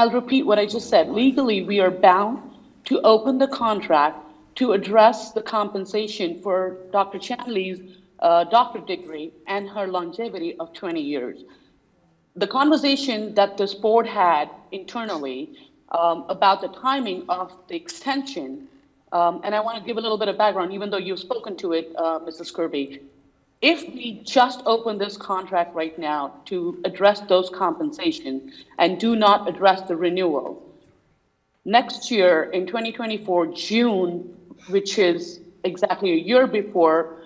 I'll repeat what I just said. Legally, we are bound to open the contract to address the compensation for Dr. Chanley's doctorate degree and her longevity of 20 years. The conversation that this board had internally about the timing of the extension, and I want to give a little bit of background, even though you've spoken to it, Mrs. Kirby. If we just open this contract right now to address those compensations and do not address the renewal, next year in 2024, June, which is exactly a year before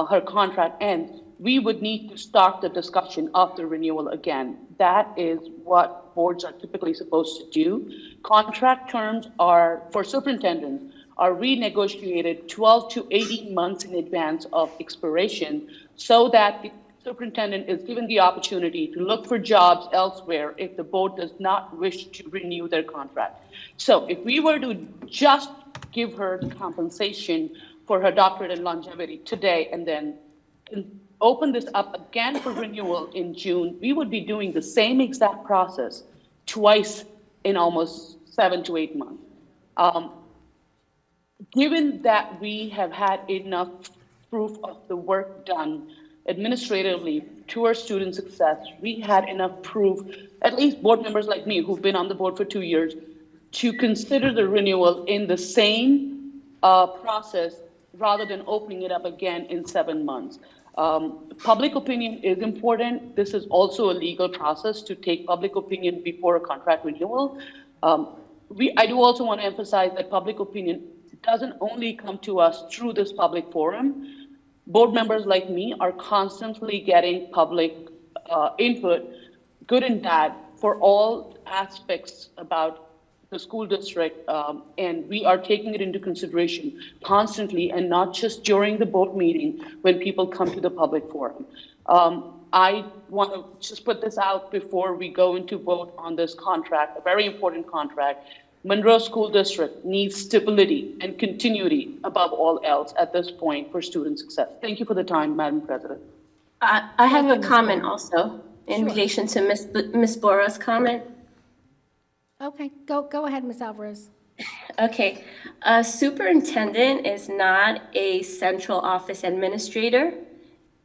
her contract ends, we would need to start the discussion of the renewal again. That is what boards are typically supposed to do. Contract terms are, for superintendents, are renegotiated 12 to 18 months in advance of expiration so that the superintendent is given the opportunity to look for jobs elsewhere if the board does not wish to renew their contract. So if we were to just give her the compensation for her doctorate and longevity today and then open this up again for renewal in June, we would be doing the same exact process twice in almost 7 to 8 months. Given that we have had enough proof of the work done administratively to our student success, we had enough proof, at least board members like me who've been on the board for 2 years, to consider the renewal in the same process rather than opening it up again in 7 months. Public opinion is important. This is also a legal process to take public opinion before a contract renewal. I do also want to emphasize that public opinion doesn't only come to us through this public forum. Board members like me are constantly getting public input, good and bad, for all aspects about the school district, and we are taking it into consideration constantly and not just during the board meeting when people come to the public forum. I want to just put this out before we go into vote on this contract, a very important contract. Monroe School District needs stability and continuity above all else at this point for student success. Thank you for the time, Madam President. I have a comment also in relation to Ms. Bohra's comment. Okay, go ahead, Ms. Alvarez. Okay, a superintendent is not a central office administrator,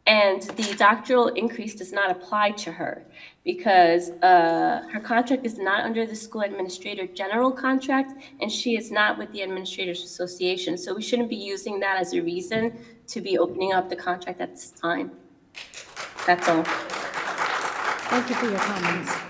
and the doctoral increase does not apply to her because her contract is not under the school administrator general contract, and she is not with the Administrators Association. So we shouldn't be using that as a reason to be opening up the contract at this time. That's all. Thank you for your comments.